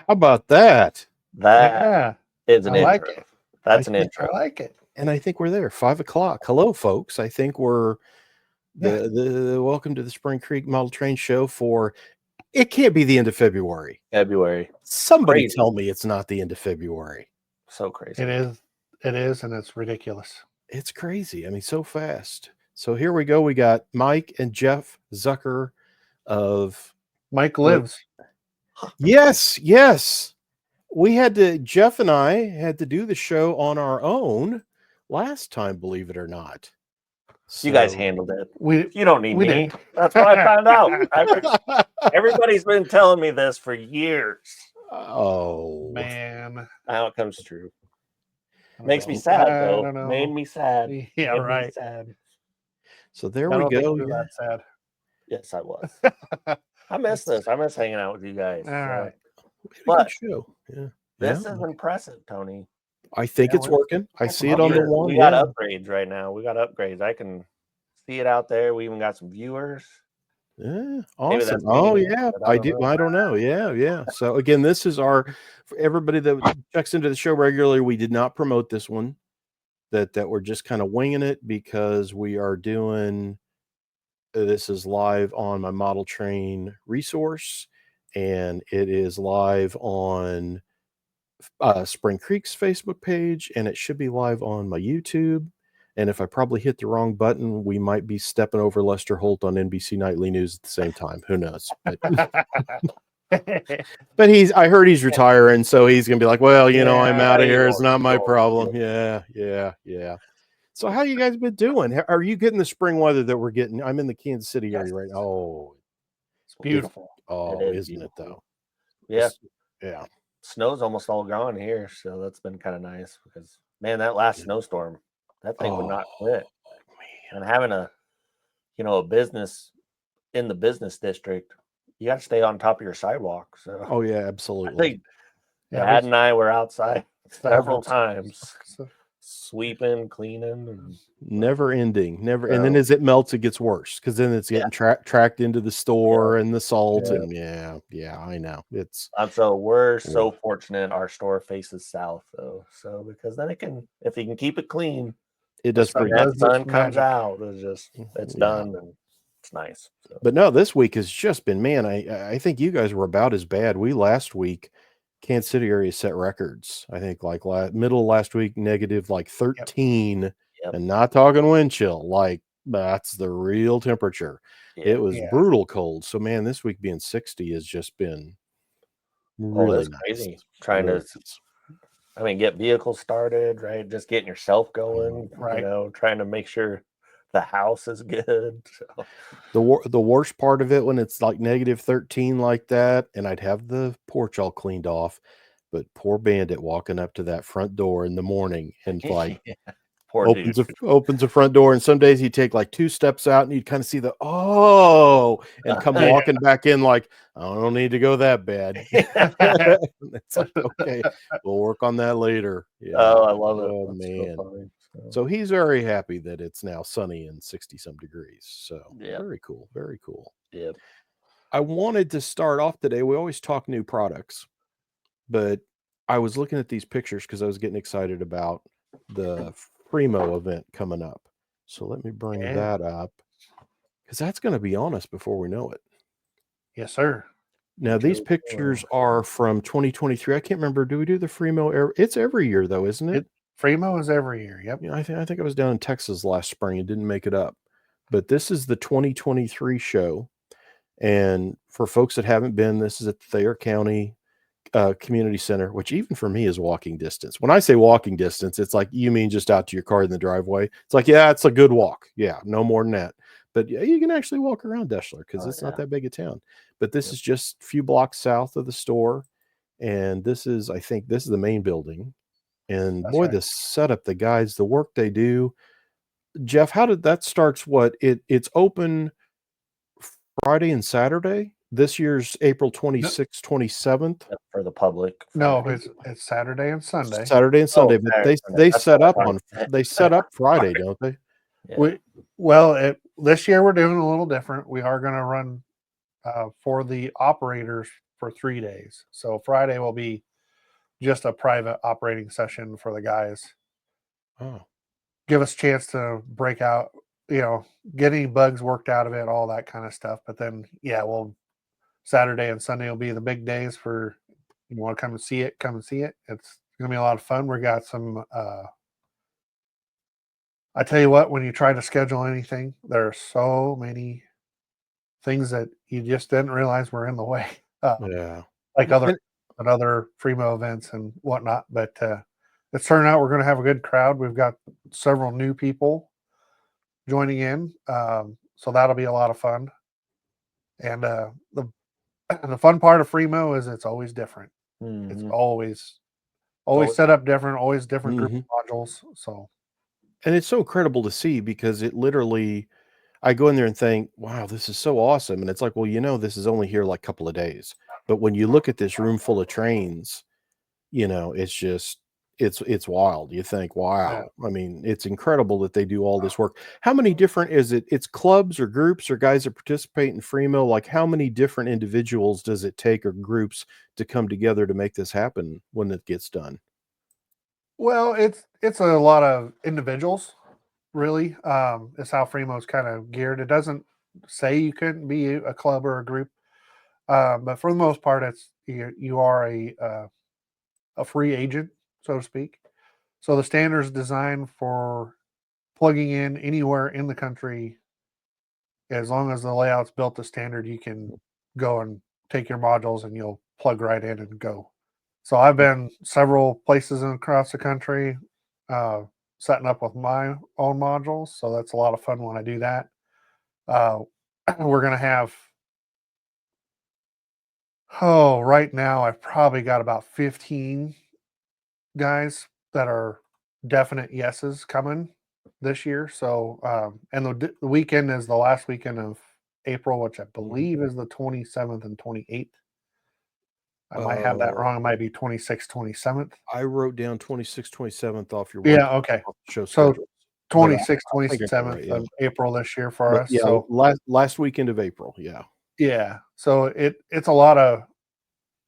How about that? That is an I like intro. it. That's an intro. I like it. And I think we're there. 5 o'clock. Hello, folks. I think we're the welcome to the Spring Creek Model Train Show for. It can't be the end of February. February. Somebody Crazy. tell me it's not the end of February. So crazy. It is. It is, and it's ridiculous. It's crazy. I mean, so fast. So here we go. We got Mike and Jeff Zucker of Mike lives. Yes. Jeff and I had to do the show on our own last time, believe it or not. You guys handled it. You don't need we me. did. That's what I found out. Everybody's been telling me this for years. Oh, man. Now it comes true. Makes me sad, though. Made me sad. Yeah, Made right. Me sad. So there we go. That sad. Yes, I was. I miss this. I miss hanging out with you guys. All right. But show. Yeah. This is impressive, Tony. I think it's working. I see it on the one. We got upgrades right now. We got upgrades. I can see it out there. We even got some viewers. Yeah, awesome. Oh, yeah. I do. I don't know. Yeah. So again, this is for everybody that checks into the show regularly. We did not promote this one. That we're just kind of winging it because we are doing. This is live on my model train resource, and it is live on Spring Creek's Facebook page, and it should be live on my YouTube. And if I probably hit the wrong button, we might be stepping over Lester Holt on NBC Nightly News at the same time. Who knows? But I heard he's retiring, so he's gonna be like, well, I'm out of here. It's not my problem. Yeah. So how you guys been doing? Are you getting the spring weather that we're getting? I'm in the Kansas City area right now. Oh, it's beautiful. Isn't it though? Yeah. Yeah. Snow's almost all gone here, so that's been kind of nice because man, that last snowstorm, that thing would not quit. And having a business in the business district, you got to stay on top of your sidewalk. So oh yeah, absolutely. I think Dad and I were outside several times. Sweeping, cleaning, and never ending. And then as it melts, it gets worse because then it's getting tracked into the store and the salt and I know so we're so fortunate. Our store faces south though, so because then if you can keep it clean, it does. When that sun comes out, it's done and it's nice. So. But no, this week has just been I think you guys were about as bad. We last week. Kansas City area set records. I think like middle of last week, negative like 13, and not talking wind chill. Like that's the real temperature. It was brutal cold. So man, this week being 60 has just been really crazy. Nice. Trying to, get vehicles started, right? Just getting yourself going, right? Trying to make sure the house is good. So. The worst part of it when it's like negative 13 like that, and I'd have the porch all cleaned off, but poor Bandit walking up to that front door in the morning and like opens the front door, and some days he'd take like 2 steps out and you'd kind of see and come walking back in like, I don't need to go that bad. It's like, okay, we'll work on that later. Yeah. Oh, I love it. Oh man. So he's very happy that it's now sunny and 60 some degrees. So very cool. Very cool. Yeah. I wanted to start off today. We always talk new products, but I was looking at these pictures because I was getting excited about the Freo event coming up. So let me bring that up because that's going to be on us before we know it. Yes, sir. Now, these pictures are from 2023. I can't remember. Do we do the Freo? It's every year, though, isn't it? Freo is every year. Yep. I think I was down in Texas last spring and didn't make it up. But this is the 2023 show. And for folks that haven't been, this is at the Thayer County Community Center, which even for me is walking distance. When I say walking distance, it's like, you mean just out to your car in the driveway? It's like, yeah, it's a good walk. Yeah, no more than that. But you can actually walk around Deschler because it's not that big a town. But this is just a few blocks south of the store. And I think this is the main building. And the setup, the guys, the work they do. Jeff, how did that starts? It's open Friday and Saturday. This year's April 26th, 27th for the public. No, it's Saturday and Sunday. But they set up Friday, don't they? Yeah. This year we're doing a little different. We are going to run for the operators for 3 days. So Friday will be just a private operating session for the guys. Oh, Give us a chance to break out, get any bugs worked out of it, all that kind of stuff. But then, yeah, Saturday and Sunday will be the big days for you want to come and see it, come and see it. It's going to be a lot of fun. We got some, I tell you what, when you try to schedule anything, there are so many things that you just didn't realize were in the way, yeah. like And other Fremo events and whatnot. But it's turning out we're going to have a good crowd. We've got several new people joining in, so that'll be a lot of fun. And the fun part of Fremo is it's always different. It's Mhm. always always- set up different, always different group Mhm. of modules. So and it's so incredible to see because it literally I go in there and think, "Wow, this is so awesome." And it's like, "Well, this is only here like a couple of days." But when you look at this room full of trains, it's just it's wild. You think, yeah. "Wow." I mean, it's incredible that they do all this work. How many different is it? It's clubs or groups or guys that participate in free mill? Like how many different individuals does it take or groups to come together to make this happen when it gets done? Well, it's a lot of individuals, really. It's how Fremo's kind of geared. It doesn't say you couldn't be a club or a group, but for the most part, it's you are a free agent, so to speak. So the standard is designed for plugging in anywhere in the country. As long as the layout's built to standard, you can go and take your modules and you'll plug right in and go. So I've been several places across the country, uh, setting up with my own modules. So that's a lot of fun when I do that. Uh, we're gonna have right now I've probably got about 15 guys that are definite yeses coming this year. So and the weekend is the last weekend of April, which I Mhm. believe is the 27th and 28th. I might have that Uh, wrong. It might be 26th, 27th. I wrote down 26th, 27th off your Yeah, okay. off the show So schedule, but I 26th, think I got it 27th right, yeah. of April this year for But us. yeah, So last weekend of April, yeah. yeah, so it's a lot of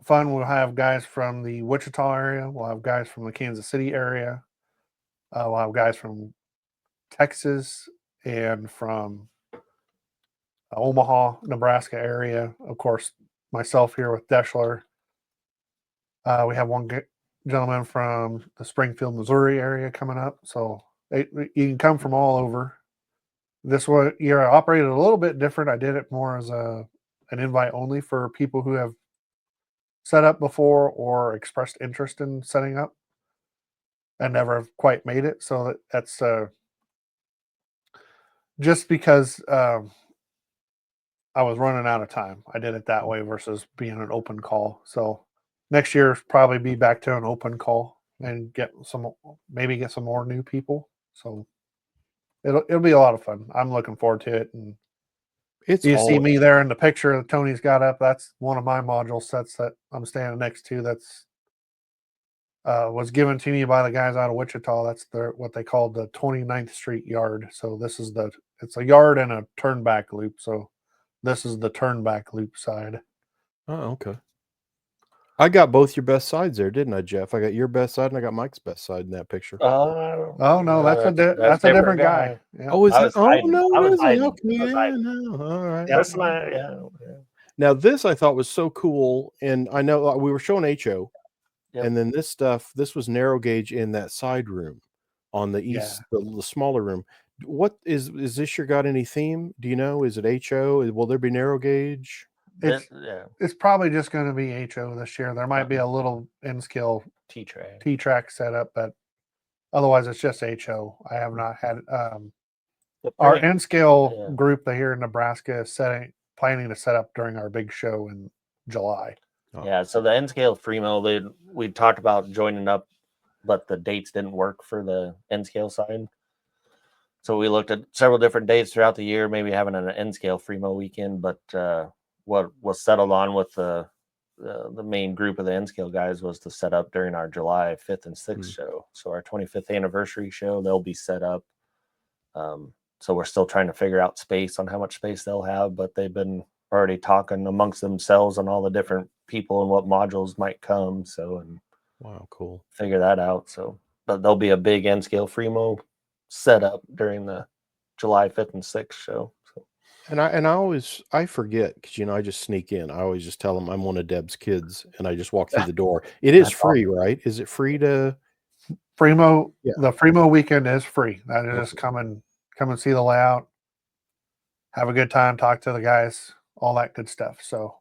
fun. We'll have guys from the Wichita area. We'll have guys from the Kansas City area. We'll have guys from Texas and from Omaha, Nebraska area. Of course, myself here with Deschler. We have one gentleman from the Springfield, Missouri area coming up. So you can come from all over. This year I operated a little bit different. I did it more as an invite only for people who have set up before or expressed interest in setting up and never have quite made it. So that's just because I was running out of time. I did it that way versus being an open call. So next year probably be back to an open call and maybe get some more new people. So it'll be a lot of fun. I'm looking forward to it. And It's you see all me there in the picture that Tony's got up. That's one of my module sets that I'm standing next to. That's was given to me by the guys out of Wichita. That's what they called the 29th Street yard. So it's a yard and a turnback loop. So this is the turnback loop side. Oh, okay. I got both your best sides there, didn't I, Jeff? I got your best side and I got Mike's best side in that picture. Oh no, that's that's a different guy. Yeah. Oh, is I it? was Oh, hiding. no, I it was isn't. hiding. Okay, I was yeah, hiding. no, all right. Yeah. This one, yeah. Now, this I thought was so cool, and I know we were showing HO, Yep. and then this was narrow gauge in that side room on the Yeah. east, the smaller room. What is this year got any theme? Do you know? Is it HO? Will there be narrow gauge? Yeah. It's probably just going to be HO this year. There might be a little N-scale T-tray. T-track setup, but otherwise it's just HO. I have not had The our pretty- N-scale yeah. group here in Nebraska is planning to set up during our big show in July. Oh. Yeah, so the N scale free mill, we talked about joining up, but the dates didn't work for the N scale side. So we looked at several different dates throughout the year, maybe having an N scale free mill weekend. But what was settled on with the main group of the N scale guys was to set up during our July 5th and 6th show. So our 25th anniversary show, they'll be set up. So we're still trying to figure out space on how much space they'll have, but they've been already talking amongst themselves on all the different people and what modules might come. So, and Wow, cool. figure that out. So, but there'll be a big N scale Fremo setup during the July 5th and 6th show. So. And I forget because I just sneak in. I always just tell them I'm one of Deb's kids, and I just walk through the door. It is free, right? Is it free to Fremo? Yeah. The Fremo weekend is free. That is Okay. just come and see the layout, have a good time, talk to the guys, all that good stuff. So,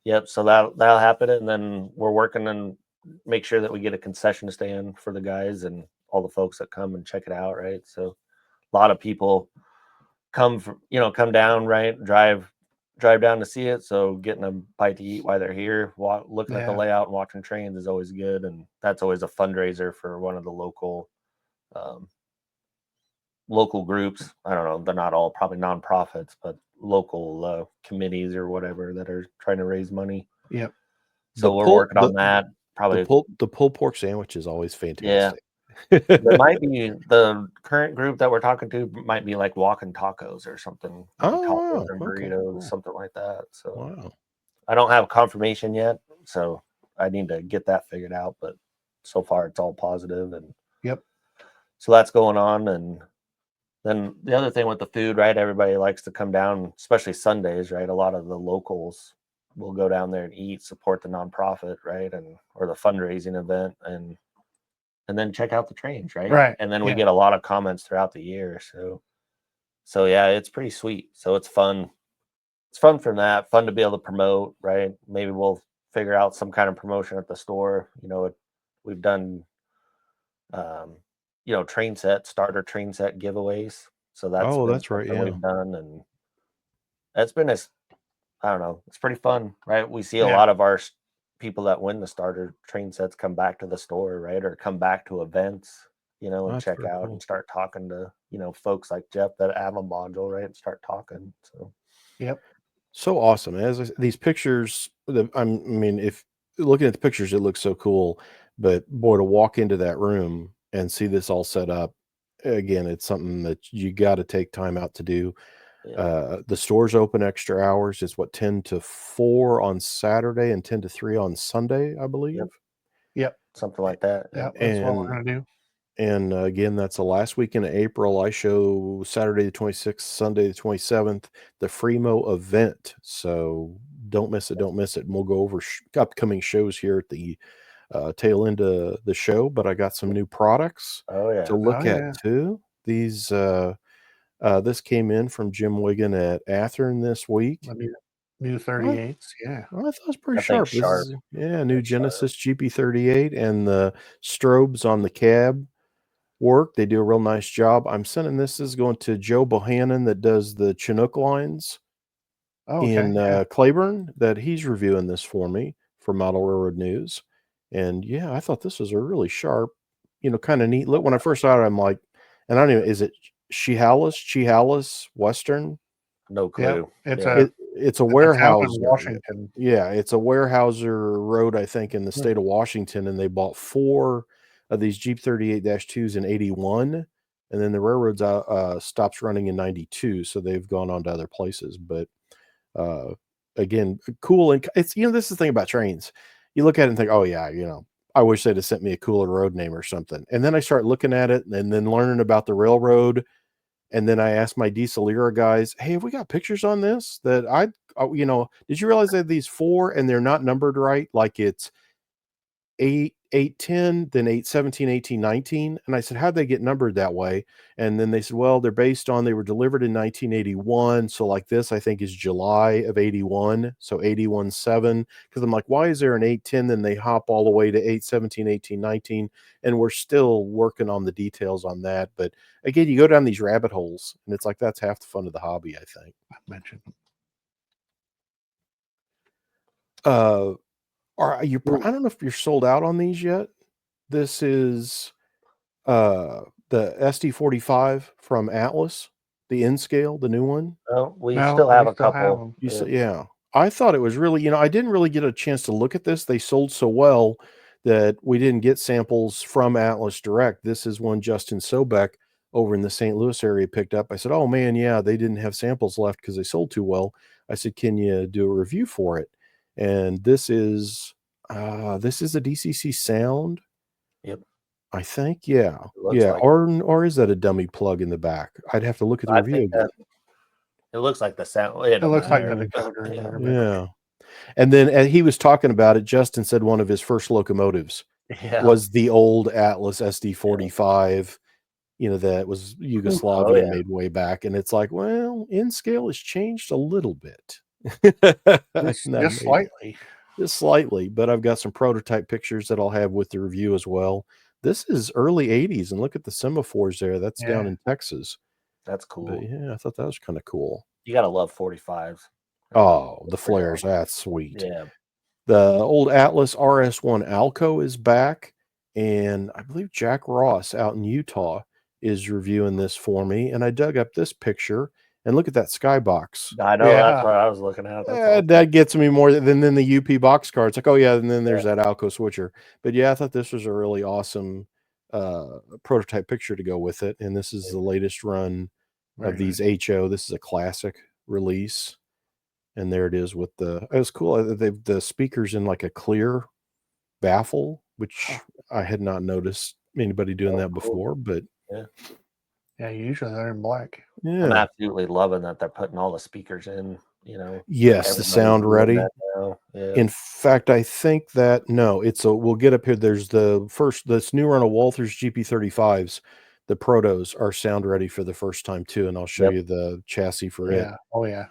yep. So that'll happen, and then we're working and make sure that we get a concession stand for the guys and all the folks that come and check it out. Right. So a lot of people come down, right? Drive down to see it. So getting a bite to eat while they're here, looking at the layout and watching trains is always good. And that's always a fundraiser for one of the local groups. I don't know. They're not all probably nonprofits, but local committees or whatever that are trying to raise money. Yep. So we're working on that. Probably the pulled pork sandwich is always fantastic. Yeah. There might be the current group that we're talking to might be like walking tacos or something. Tacos and burritos, cool. something like that. So Wow. I don't have confirmation yet, so I need to get that figured out. But so far, it's all positive, and yep. So that's going on. And then the other thing with the food, right? Everybody likes to come down, especially Sundays, right? A lot of the locals will go down there and eat, support the nonprofit, right, or the fundraising event, and then check out the trains, right? Right. And then we get a lot of comments throughout the year. So yeah, it's pretty sweet. So it's fun. It's fun from that. Fun to be able to promote, right? Maybe we'll figure out some kind of promotion at the store. We've done, starter train set giveaways. So that's right. Yeah. We've done, and that's been I don't know. It's pretty fun, right? We see a lot of our people that win the starter train sets come back to the store, right? Or come back to events, and That's check very out cool. and start talking to, folks like Jeff that have a module, right? And start talking. So, yep. So awesome. These pictures, if looking at the pictures, it looks so cool, but boy, to walk into that room and see this all set up, again, it's something that you got to take time out to do. The store's open extra hours. It's 10 to 4 on Saturday and 10 to 3 on Sunday, I believe. Yep. Something like that. Yeah. That's what we're going to do. And again, that's the last weekend of April. I show Saturday the 26th, Sunday the 27th, the Fremo event. So don't miss it. Don't miss it. And we'll go over upcoming shows here at the tail end of the show. But I got some new products to look at too. These this came in from Jim Wigan at Athearn this week. New 38s, yeah. I thought it was pretty sharp. This is, new Genesis GP38 and the strobes on the cab work. They do a real nice job. I'm sending this is going to Joe Bohannon that does the Chinook lines in Claiborne, that he's reviewing this for me for Model Railroad News. And I thought this was a really sharp, kind of neat look. When I first saw it, I'm like, and I don't even, is it Chehalis Western? No clue. It's a warehouse in Washington. Yeah, it's a Weyerhaeuser road, I think, in the state of Washington, and they bought 4 of these Jeep 38-2s in 81, and then the railroads stops running in 92, so they've gone on to other places. But again, cool. And it's this is the thing about trains. You look at it and think, oh yeah, I wish they'd have sent me a cooler road name or something. And then I start looking at it and then learning about the railroad. And then I asked my Diesel era guys, hey, have we got pictures on this? That did you realize that these 4 and they're not numbered right? Like it's 8, 10, then 8, 17, 18, 19. And I said, how'd they get numbered that way? And then they said, well, they're based on, they were delivered in 1981. So like this, I think is July of 81. So 81.7. Because I'm like, why is there an 8, 10? Then they hop all the way to 8, 17, 18, 19. And we're still working on the details on that. But again, you go down these rabbit holes and it's like, that's half the fun of the hobby, I think. I mentioned. I don't know if you're sold out on these yet. This is the SD45 from Atlas, the N scale, the new one. No, we still have a couple. I thought it was really, I didn't really get a chance to look at this. They sold so well that we didn't get samples from Atlas direct. This is one Justin Sobeck over in the St. Louis area picked up. I said, "Oh man, yeah, they didn't have samples left because they sold too well." I said, "Can you do a review for it?" And this is a DCC Sound, Yep. I think. Yeah, Looks like or is that a dummy plug in the back? I'd have to look at the I review think again. it looks like the sound. It looks like the matter. decoder in Yeah. there. But Yeah. And then he was talking about it. Justin said one of his first locomotives Yeah. was the old Atlas SD45, that was Yugoslavian yeah. made way back. And it's like, well, in scale has changed a little bit. just Not slightly. just slightly, but I've got some prototype pictures that I'll have with the review as well. This is early 80s, and look at the semaphores there. That's down in Texas. That's cool. But yeah, I thought that was kind of cool. You gotta love 45s. Oh, the flares, that's sweet. Yeah. The old Atlas RS1 Alco is back, and I believe Jack Ross out in Utah is reviewing this for me. And I dug up this picture, and look at that skybox. I know that's what I was looking at. That's awesome. That gets me more than the UP box car. It's like, oh yeah, and then there's that Alco switcher. But yeah, I thought this was a really awesome prototype picture to go with it. And this is the latest run of these HO. This is a classic release. And there it is with it was cool. They've the speakers in like a clear baffle, which I had not noticed anybody doing that before, but usually they're in black. Yeah. I'm absolutely loving that they're putting all the speakers in, Yes, the sound ready. Yeah. In fact, I think that we'll get up here. There's this new run of Walther's GP35s. The protos are sound ready for the first time too, and I'll show you the chassis for it. Oh yeah.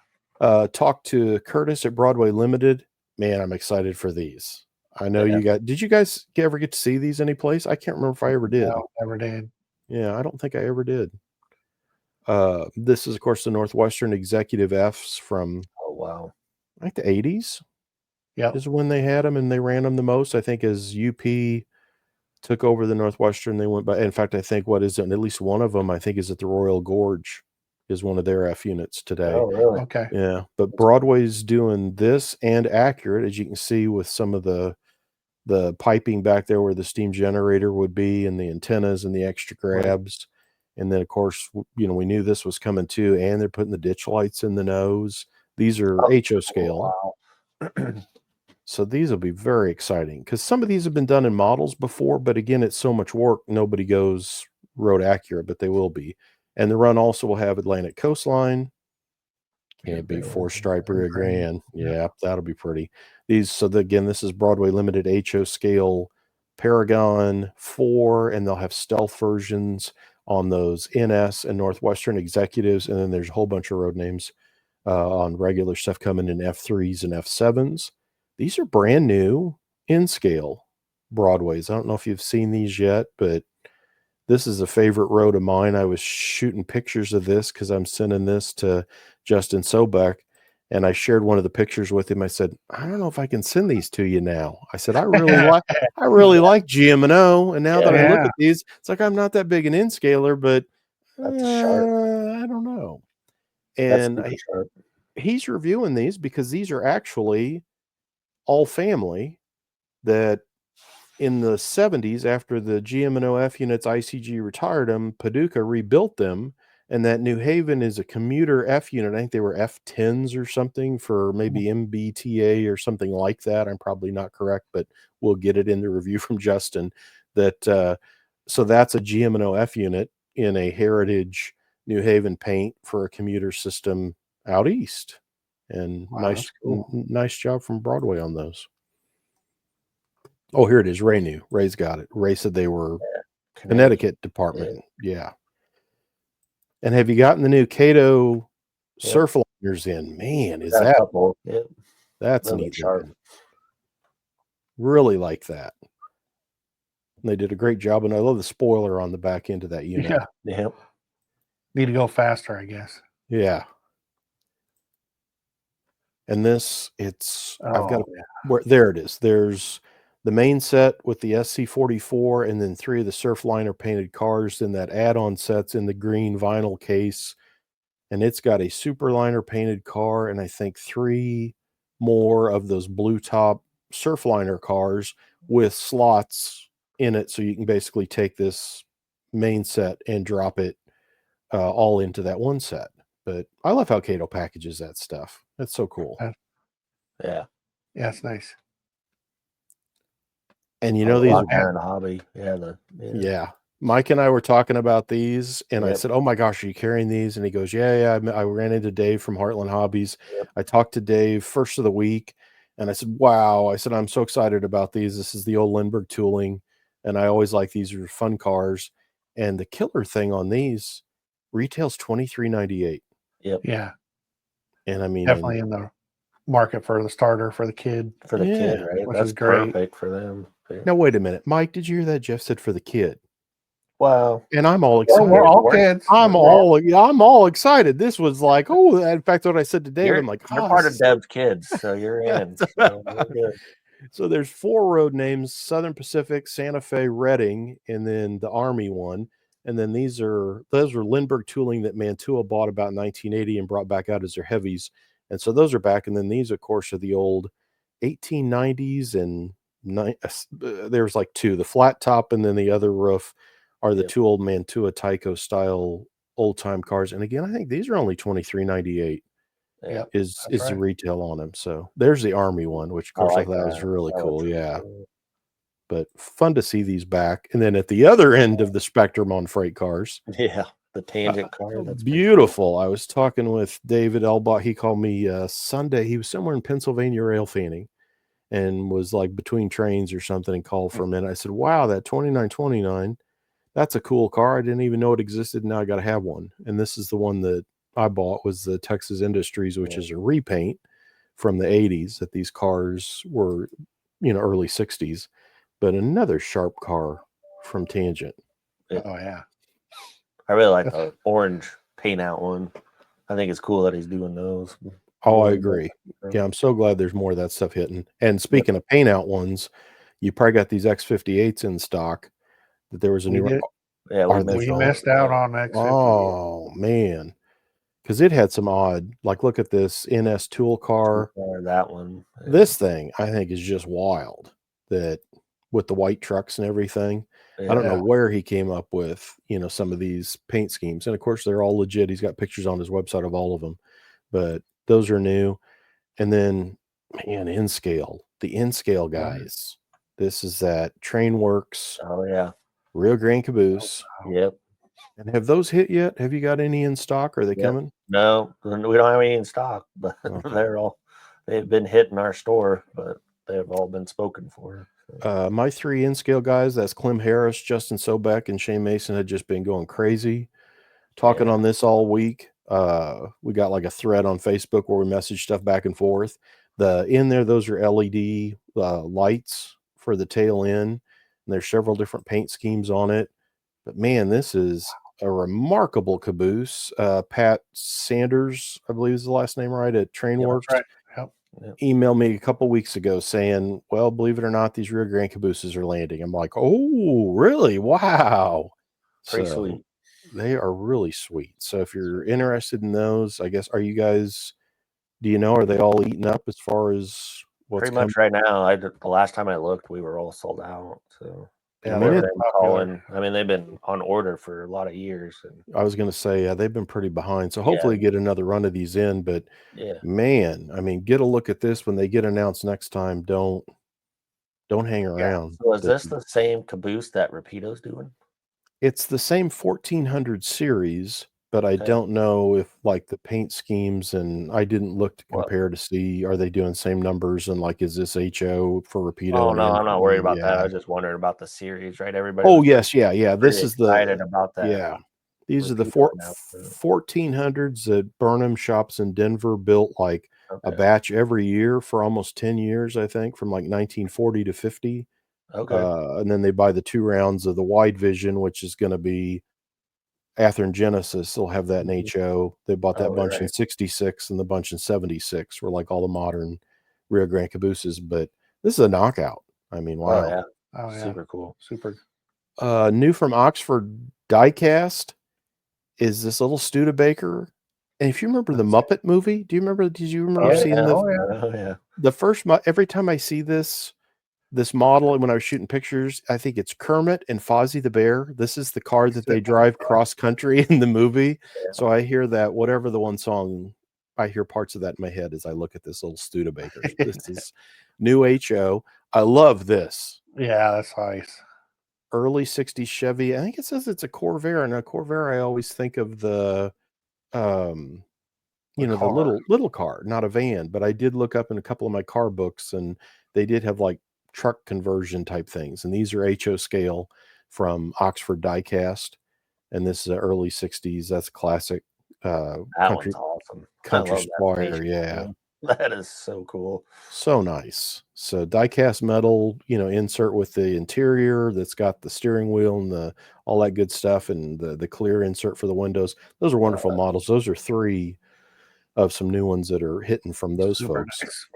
Talked to Curtis at Broadway Limited. Man, I'm excited for these. I know did you guys ever get to see these anyplace? I can't remember if I ever did. No, never did. Yeah, I don't think I ever did. This is, of course, the Northwestern Executive Fs from, like the 80s. Yeah, is when they had them, and they ran them the most. I think as UP took over the Northwestern, they went by. In fact, I think at least one of them, I think, is at the Royal Gorge, is one of their F units today. Oh, really? Okay. Yeah, but Broadway's doing this and Accurate, as you can see with some of the piping back there where the steam generator would be, and the antennas and the extra grabs. And then, of course, we knew this was coming too, and they're putting the ditch lights in the nose. These are HO scale. Wow. So these will be very exciting because some of these have been done in models before, but again, it's so much work. Nobody goes road accurate, but they will be. And the run also will have Atlantic Coastline. Can't be four striper again. Yeah, that'll be pretty. Again, this is Broadway Limited HO scale Paragon 4, and they'll have stealth versions on those NS and Northwestern Executives. And then there's a whole bunch of road names on regular stuff coming in F3s and F7s. These are brand new in scale Broadways. I don't know if you've seen these yet, but this is a favorite road of mine. I was shooting pictures of this because I'm sending this to Justin Sobeck, and I shared one of the pictures with him. I said, I don't know if I can send these to you now. I said, I really like GM&O, and now that I look at these, it's like I'm not that big an in-scaler, but I don't know. And he's reviewing these because these are actually all family that in the 70s, after the GM&O F units ICG retired them, Paducah rebuilt them, and that New Haven is a commuter F unit. I think they were F10s or something for maybe MBTA or something like that. I'm probably not correct, but we'll get it in the review from Justin. So that's a GM&O F unit in a heritage New Haven paint for a commuter system out east. And nice job from Broadway on those. Oh, here it is. Ray knew. Ray's got it. Ray said they were Connecticut department. Yeah. And have you gotten the new Cato Surfliners in? Man, is that that's neat. Really like that. And they did a great job, and I love the spoiler on the back end of that unit. Yeah. Need to go faster, I guess. Yeah. And this, there it is. There's the main set with the SC44, and then 3 of the Surfliner painted cars. Then that add-on set's in the green vinyl case, and it's got a Superliner painted car, and I think 3 more of those blue top Surfliner cars with slots in it, so you can basically take this main set and drop it all into that one set. But I love how Cato packages that stuff. That's so cool. Yeah. Yeah, it's nice. And you know, these are in the hobby. Yeah. Mike and I were talking about these, and I Yep. said, "Oh my gosh, are you carrying these?" And he goes, "Yeah, yeah." I ran into Dave from Heartland Hobbies. Yep. I talked to Dave first of the week, and I said, "Wow!" I said, "I'm so excited about these. This is the old Lindbergh tooling, and I always like these are fun cars." And the killer thing on these retails $23.98. Yep. Yeah, and I mean, definitely in the market for the starter for the kid. For the kid, Yeah, right? which That's is great. perfect for them. Yeah. now wait a minute, Mike. Did you hear that? Jeff said for the kid, Well, and I'm all Well, excited. we're all kids. I'm all excited. This was like, oh, in fact, what I said to Dave, I'm like, you're oh, part of Deb's kids, so you're in. So we're good. So there's 4 road names: Southern Pacific, Santa Fe, Reading, and then the Army one. And then those are Lindbergh tooling that Mantua bought about 1980 and brought back out as their heavies. And so those are back. And then these, of course, are the old 1890s and there's like 2, the flat top and then the other roof are the 2 old Mantua Tyco style old time cars. And again, I think these are only $23.98. Yeah. is That's the right. retail on them. So there's the Army one, which of course I thought was really cool. Yeah. But fun to see these back. And then at the other end of the spectrum on freight cars. Yeah. The tangent car. That's Beautiful. I was talking with David Elbach. He called me Sunday. He was somewhere in Pennsylvania rail fanning and was like between trains or something and called for a minute. I said, wow, that 2929, that's a cool car. I didn't even know it existed. Now I got to have one. And this is the one that I bought, was the Texas Industries, which is a repaint from the 80s that these cars were, early 60s, but another sharp car from Tangent. Oh yeah. I really like the orange paint out one. I think it's cool that he's doing those. Oh, I agree. Yeah, I'm so glad there's more of that stuff hitting. And speaking of paint out ones, you probably got these X58s in stock. That there was a new one. Yeah, we missed out on X58. Oh man, because it had some odd. Like, look at this NS tool car. That one. Yeah. This thing I think is just wild. That with the white trucks and everything. I don't know where he came up with, some of these paint schemes. And of course, they're all legit. He's got pictures on his website of all of them, but those are new. And then, man, the N-Scale guys. This is that Trainworks. Oh, yeah. Rio Grande caboose. Yep. And have those hit yet? Have you got any in stock? Are they coming? No, we don't have any in stock, but they've been hitting our store, but they've all been spoken for. My 3 N-Scale guys, that's Clem Harris, Justin Sobeck, and Shane Mason, had just been going crazy talking on this all week. We got like a thread on Facebook where we message stuff back and forth. Those are LED lights for the tail end, and there's several different paint schemes on it. But man, this is a remarkable caboose. Pat Sanders, I believe is the last name, right, at Trainworks. Right. Yep. Emailed me a couple weeks ago saying, well, believe it or not, these Rio Grande cabooses are landing. I'm like, oh, really? Wow. Pretty sweet. They are really sweet. So if you're interested in those, I guess, are they all eaten up as far as what's pretty much right now? The last time I looked, we were all sold out. So yeah, they've been on order for a lot of years. And I was going to say, they've been pretty behind. So hopefully get another run of these in. But man, I mean, get a look at this when they get announced next time. Don't hang around. So is this the same caboose that Rapido's doing? It's the same 1400 series, but I don't know if like the paint schemes, and I didn't look to compare to see, are they doing same numbers, and like, is this HO for Rapido? Oh no, I'm not worried about that. I was just wondering about the series, right? Everybody. Oh yes, yeah. This is excited about that. Yeah, these are the 1400s that Burnham Shops in Denver built like a batch every year for almost 10 years, I think, from like 1940 to 50. And then they buy the 2 rounds of the wide vision, which is going to be Athearn Genesis. They'll have that in HO. They bought that bunch in 66 and the bunch in 76 were like all the modern Rio Grande cabooses. But this is a knockout. I mean, wow. Oh, yeah. Super cool. Super. New from Oxford Diecast is this little Studebaker. And if you remember the Muppet movie, did you remember seeing the first? Every time I see this, this model, when I was shooting pictures, I think it's Kermit and Fozzie the Bear. This is the car that they drive cross country in the movie. Yeah. So I hear that, whatever the one song, I hear parts of that in my head as I look at this little Studebaker. This is new HO. I love this. Yeah, that's nice. Early 60s Chevy. I think it says it's a Corvair, and a Corvair, I always think of the you know, the little car, not a van. But I did look up in a couple of my car books, and they did have like truck conversion type things, and these are HO scale from Oxford Diecast, and this is an early 60s. That's classic That country one's awesome. country I love that squire. station, Yeah, man. That is so cool. so nice. So diecast metal, you know, insert with the interior that's got the steering wheel and the all that good stuff, and the clear insert for the windows. Those are wonderful models. Those are 3 of some new ones that are hitting from those Super folks. nice.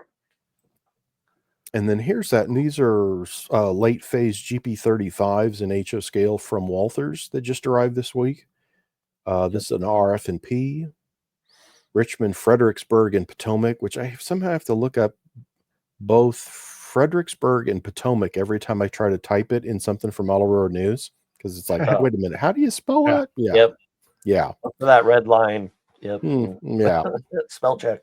And then here's that. And these are late phase GP35s in HO scale from Walthers that just arrived this week. This is an RF&P. Richmond, Fredericksburg, and Potomac, which I somehow have to look up both Fredericksburg and Potomac every time I try to type it in something from Model Road News, because it's like, wait a minute, how do you spell that? Yeah. Yep. Yeah. Up to that red line. Yep. Yeah. Spell check.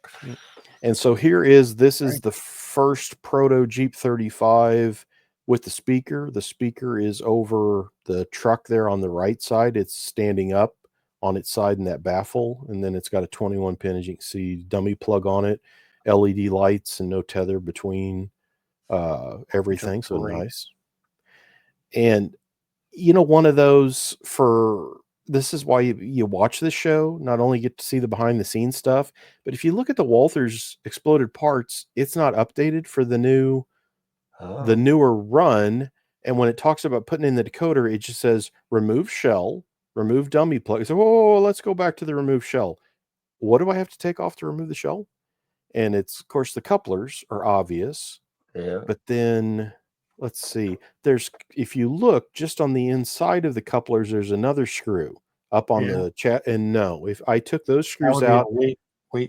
And so this is the first proto Jeep 35 with the speaker. The speaker is over the truck there on the right side. It's standing up on its side in that baffle. And then it's got a 21 pin, as you can see, dummy plug on it, LED lights, and no tether between everything. So nice. And, you know, one of those this is why you watch this show, not only get to see the behind the scenes stuff, but if you look at the Walthers exploded parts, it's not updated for the newer run. And when it talks about putting in the decoder, it just says remove shell, remove dummy plug. So, let's go back to the remove shell. What do I have to take off to remove the shell? And it's, of course, the couplers are obvious. Yeah. But then let's see. If you look just on the inside of the couplers, there's another screw up on the chat. And no, if I took those screws out,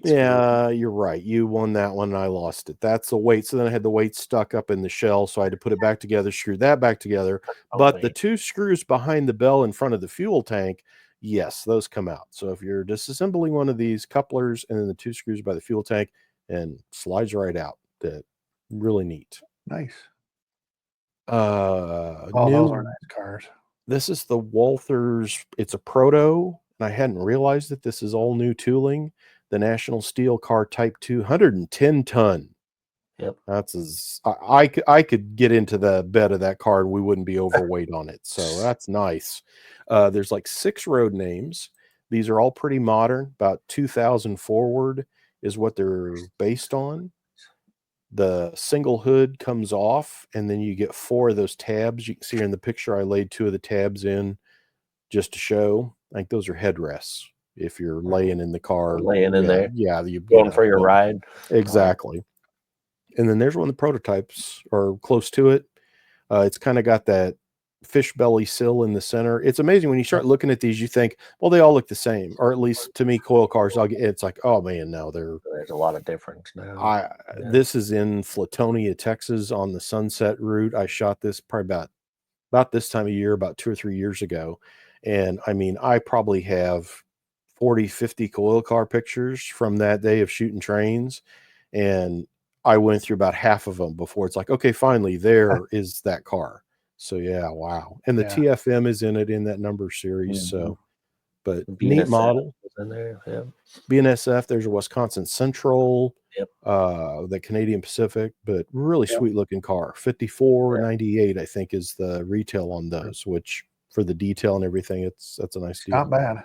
yeah, you're right. You won that one and I lost it. That's the weight. So then I had the weight stuck up in the shell. So I had to put it back together, screw that back together. But the 2 screws behind the bell in front of the fuel tank, yes, those come out. So if you're disassembling one of these couplers and then the 2 screws by the fuel tank, and slides right out. That really neat. Nice. Those are nice cars. This is the Walthers. It's a proto, and I hadn't realized that this is all new tooling. The National Steel Car Type 2, 110 ton. Yep. That's I could get into the bed of that car and we wouldn't be overweight on it. So that's nice. There's like 6 road names. These are all pretty modern, about 2000 forward is what they're based on. The single hood comes off, and then you get 4 of those tabs. You can see here in the picture, I laid 2 of the tabs in just to show. I think those are headrests. If you're laying in the car, laying in there, you going for your ride. Exactly. And then there's one of the prototypes, or close to it. It's kind of got that fish belly sill in the center. It's amazing when you start looking at these, you think, well, they all look the same, or at least to me, coil cars. It's like, oh man, no, there's a lot of difference now. This is in Flatonia, Texas, on the Sunset route. I shot this probably about this time of year, about 2 or 3 years ago, and I mean, I probably have 40, 50 coil car pictures from that day of shooting trains, and I went through about half of them before it's like, okay, finally, there is that car. So yeah, wow. And the TFM is in it in that number series. So, but neat model. In there, yeah. BNSF, there's a Wisconsin Central, Yep. The Canadian Pacific, but really sweet looking car. 54.98, I think, is the retail on those, which for the detail and everything, that's a nice deal. Not bad.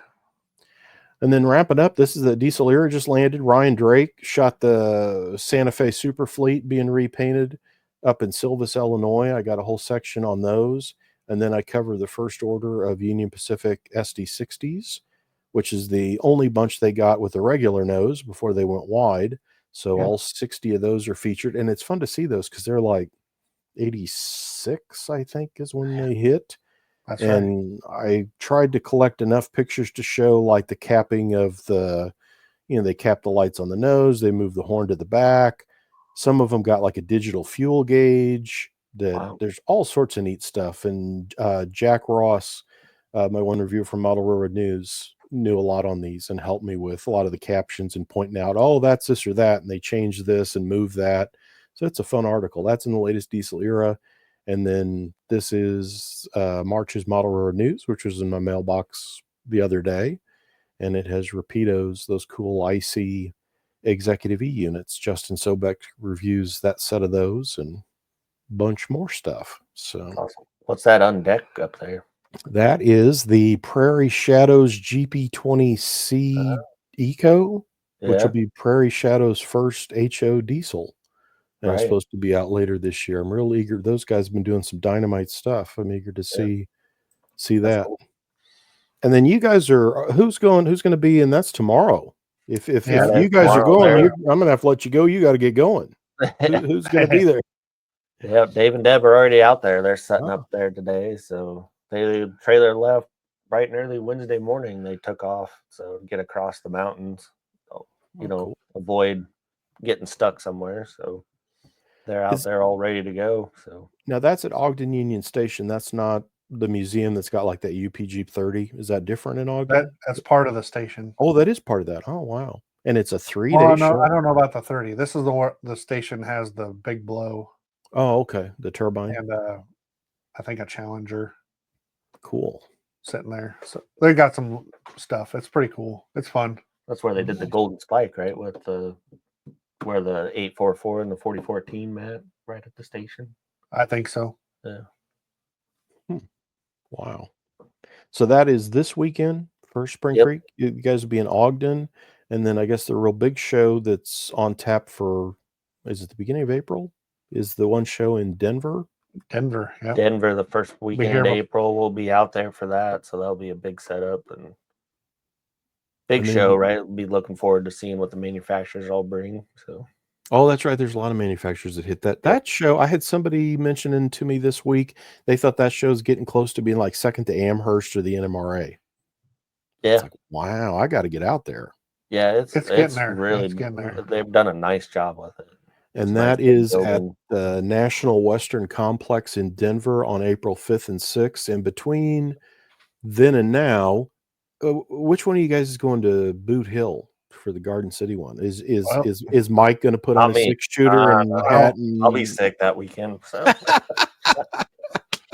And then wrapping up, this is the Diesel Era just landed. Ryan Drake shot the Santa Fe Super Fleet being repainted up in Silvis, Illinois. I got a whole section on those. And then I cover the first order of Union Pacific SD60s, which is the only bunch they got with the regular nose before they went wide. So all 60 of those are featured. And it's fun to see those because they're like 86, I think, is when they hit. That's and I tried to collect enough pictures to show like the capping of they cap the lights on the nose, they move the horn to the back. Some of them got like a digital fuel gauge. that there's all sorts of neat stuff. And Jack Ross, my one reviewer from Model Railroad News, knew a lot on these and helped me with a lot of the captions and pointing out, oh, that's this or that, and they changed this and moved that. So it's a fun article. That's in the latest diesel era. And then this is March's Model Railroad News, which was in my mailbox the other day. And it has Rapido's, those cool IC Executive E units. Justin Sobeck reviews that set of those and bunch more stuff. So awesome. What's that on deck up there? That is the Prairie Shadows GP20C Eco, which will be Prairie Shadows' first HO diesel. And it's supposed to be out later this year. I'm real eager. Those guys have been doing some dynamite stuff. I'm eager to see that. Cool. And then you guys are who's going to be, and that's tomorrow. If you guys are going, I'm gonna have to let you go. You got to get going. Who's going to be there? Yeah, Dave and Deb are already out there. They're setting up there today. So the trailer left bright and early Wednesday morning. They took off to get across the mountains. So, cool. Avoid getting stuck somewhere. So they're out there all ready to go. So now that's at Ogden Union Station. That's not the museum that's got like that UP Jeep 30. Is that different in Ogden? That's part of the station. Oh, that is part of that. Oh, wow. And it's a 3-day show. I don't know about the 30. This is the station has the big blow. Oh, okay. The turbine. And I think a Challenger. Cool. Sitting there. So they got some stuff. It's pretty cool. It's fun. That's where they did the golden spike, right? With where the 844 and the 4014 met right at the station. I think so. Yeah. Wow. So that is this weekend for Spring Creek. You guys will be in Ogden. And then I guess the real big show that's on tap for, is it the beginning of April? Is the one show in Denver? Denver, yeah. Denver, the first weekend in April, we'll be out there for that. So that'll be a big setup and big show, right? We'll be looking forward to seeing what the manufacturers all bring. So. Oh, that's right. There's a lot of manufacturers that hit that. That show, I had somebody mentioning to me this week, they thought that show's getting close to being like second to Amherst or the NMRA. Yeah. It's like, wow, I got to get out there. Yeah, it's getting there. Really, it's getting there. They've done a nice job with it. And that is at the National Western Complex in Denver on April 5th and 6th. And between then and now, which one of you guys is going to Boot Hill for the Garden City one? Is Mike going to put on a 6-shooter and hat? I'll be sick that weekend. So.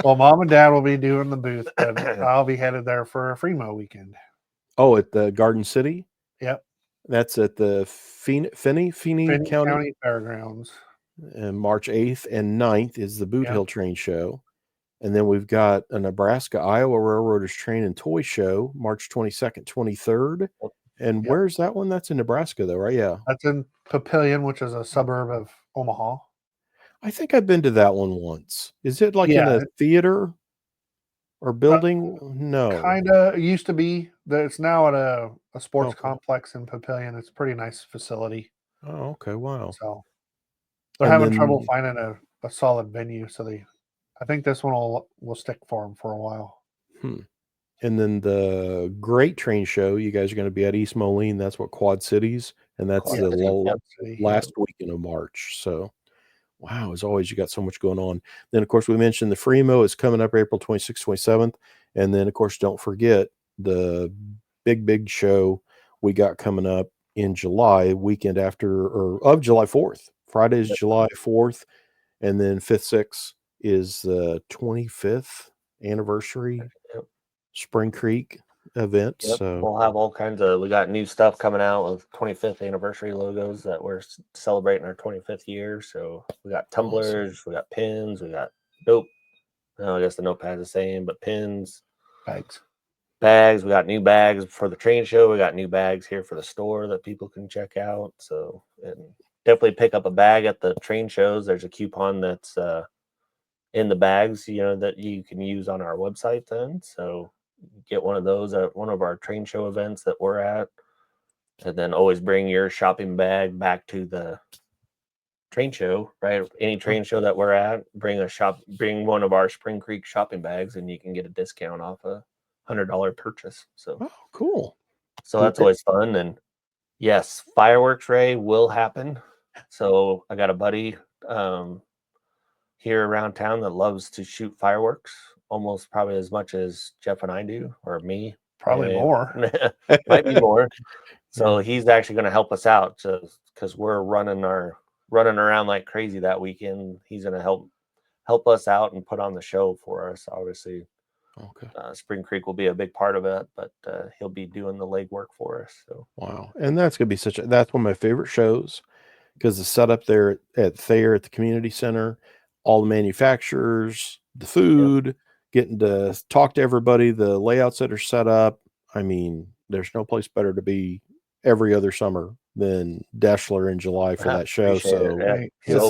Well, Mom and Dad will be doing the booth, but I'll be headed there for a Fremo weekend. Oh, at the Garden City? Yep. That's at the Feeney County Fairgrounds. And March 8th and 9th is the Boot Hill Train Show. And then we've got a Nebraska Iowa Railroaders Train and Toy Show, March 22nd, 23rd. And where's that one? That's in Nebraska, though, right? Yeah. That's in Papillion, which is a suburb of Omaha. I think I've been to that one once. Is it like in a theater or building? No. Kind of. It used to be. It's now at a sports complex in Papillion. It's a pretty nice facility. Oh, okay. Wow. So they're having trouble finding a solid venue. So I think this one will stick for them for a while. And then the Great Train Show, you guys are going to be at East Moline. That's what Quad Cities, and that's the last weekend of March. So, wow, as always, you got so much going on. Then, of course, we mentioned the Fremo is coming up April 26th, 27th. And then, of course, don't forget the big show we got coming up in July, weekend after, or of July 4th. Friday is July 4th. And then 5th, 6th is the 25th anniversary Spring Creek event. So we'll have all kinds of, we got new stuff coming out with 25th anniversary logos that we're celebrating our 25th year. So we got tumblers, we got pins, we got dope. I guess the notepad's the same, but pins, bags. We got new bags for the train show. We got new bags here for the store that people can check out. So and definitely pick up a bag at the train shows. There's a coupon that's in the bags, that you can use on our website then. So get one of those at one of our train show events that we're at, and then always bring your shopping bag back to the train show, right? Any train show that we're at, bring one of our Spring Creek shopping bags, and you can get a discount off a $100 purchase. So cool. So that's always fun. And yes, fireworks, Ray, will happen. So I got a buddy, here around town that loves to shoot fireworks almost probably as much as Jeff and I do, or me. Probably Maybe. more. Might be more. So Yeah. he's actually going to help us out because we're running around like crazy that weekend. He's going to help us out and put on the show for us. Obviously, Okay. Spring Creek will be a big part of it, but he'll be doing the legwork for us. So Wow. And that's gonna be that's one of my favorite shows, because the setup there at Thayer at the community center, all the manufacturers, the food, getting to talk to everybody, the layouts that are set up. I mean, there's no place better to be every other summer than Deschler in July for that show. appreciate it. So Yeah. Right. So Yes,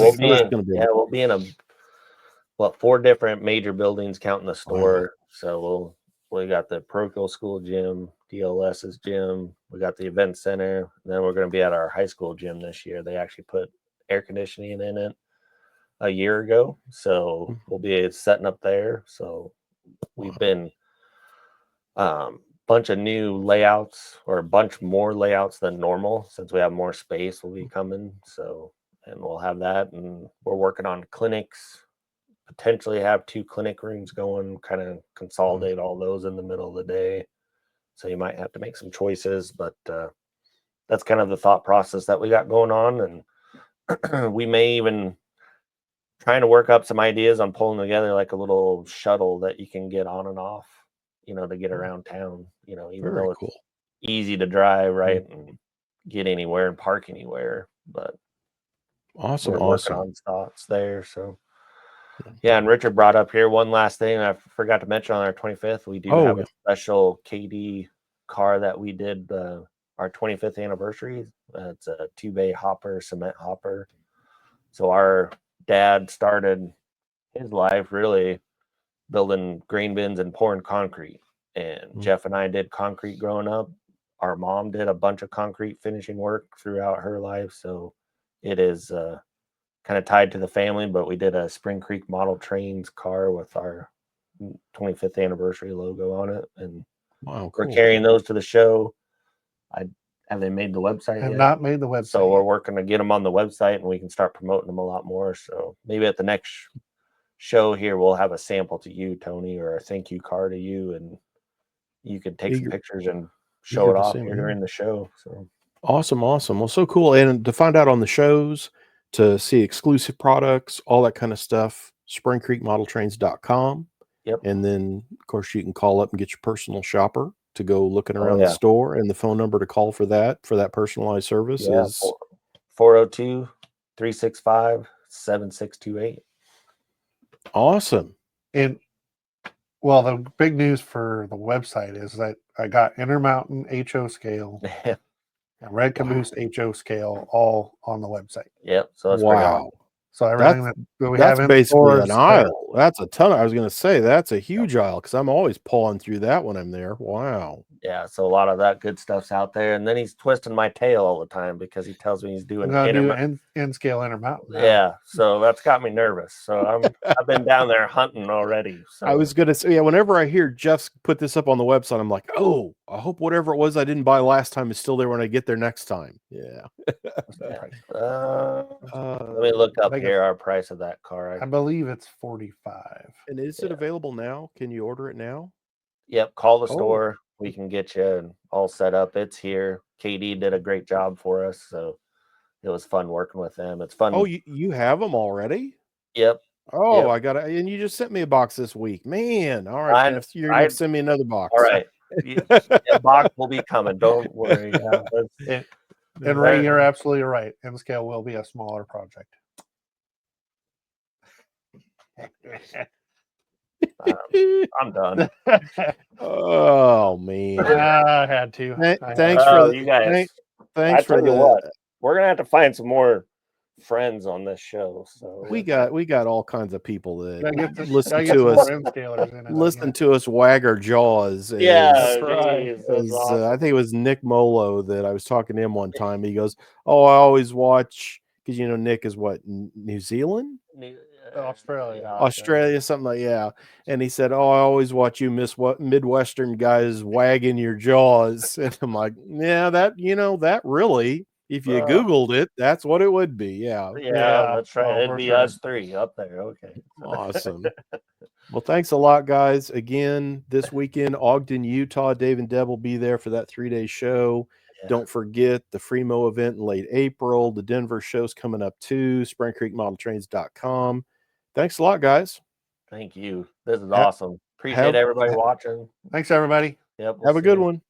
we'll be in a 4 different major buildings counting the store. So we got the parochial school gym, DLS's gym, we got the event center, and then we're going to be at our high school gym this year. They actually put air conditioning in it a year ago, so we'll be setting up there. So we've been bunch of new layouts, or a bunch more layouts than normal, since we have more space will be coming. So, and we'll have that, and we're working on clinics, potentially have 2 clinic rooms going, kind of consolidate all those in the middle of the day. So you might have to make some choices, but that's kind of the thought process that we got going on. And we may even trying to work up some ideas on pulling together like a little shuttle that you can get on and off, to get around town, even very though it's cool. easy to drive, right, and get anywhere and park anywhere. But Awesome. we're working Awesome. on thoughts there. So yeah, and Richard brought up here one last thing I forgot to mention. On our 25th, we do have a special KD car that we did our 25th anniversary. It's a 2-bay hopper, cement hopper. So our dad started his life really building grain bins and pouring concrete. And Jeff and I did concrete growing up. Our mom did a bunch of concrete finishing work throughout her life. So it is kind of tied to the family, but we did a Spring Creek Model Trains car with our 25th anniversary logo on it. And wow, we're carrying those to the show. Have they made the website have yet? not made the website. So we're working to get them on the website, and we can start promoting them a lot more. So maybe at the next show here, we'll have a sample to you, Tony, or a thank you card to you, and you can take some pictures and show it off here during the show. So awesome. Well, so cool. And to find out on the shows, to see exclusive products, all that kind of stuff, springcreekmodeltrains.com. Yep. And then, of course, you can call up and get your personal shopper to go looking around the store, and the phone number to call for that personalized service is 402-365-7628. awesome. And well, the big news for the website is that I got Intermountain HO scale and Red Caboose HO scale all on the website. Yep. So that's wow. So everything that we have in basically an aisle. there. That's a ton. I was going to say that's a huge aisle, because I'm always pulling through that when I'm there. Wow. Yeah, so a lot of that good stuff's out there, and then he's twisting my tail all the time because he tells me he's doing N-scale Intermountain. Yeah, so that's got me nervous. So I've been down there hunting already. So I was going to say, whenever I hear Jeff's put this up on the website, I'm like, oh, I hope whatever it was I didn't buy last time is still there when I get there next time. Yeah. Let me look up here our price of that car. I believe it's $45. And is it available now? Can you order it now? Yep, call the store. We can get you all set up. It's here. KD did a great job for us, so it was fun working with them. It's fun. Oh, you have them already? Yep. Oh, yep. I got it. And you just sent me a box this week, man. All right, you're gonna send me another box. All right, a box will be coming. Don't worry. And Ray, you're absolutely right. N-scale will be a smaller project. I'm done. Oh man, I had to. Thanks for you guys. Thanks for what. We're gonna have to find some more friends on this show. So we got all kinds of people that listen to us wag our jaws. Yeah, right. Awesome. I think it was Nick Molo that I was talking to him one time. He goes, "Oh, I always watch," because Nick is what, New Zealand. Australia, something like and he said, "Oh, I always watch you Midwestern guys wagging your jaws," and I'm like, "Yeah, that that really If you Googled it, that's what it would be. Yeah. Yeah, that's right. Oh, It'd for be sure. us three up there. Okay. Awesome. Well, thanks a lot, guys. Again, this weekend, Ogden, Utah, Dave and Deb will be there for that 3-day show. Yeah. Don't forget the Fremo event in late April. The Denver show's coming up too. SpringCreekModelTrains.com. Thanks a lot, guys. Thank you. This is awesome. Appreciate everybody watching. Thanks, everybody. Yep. Have a good one.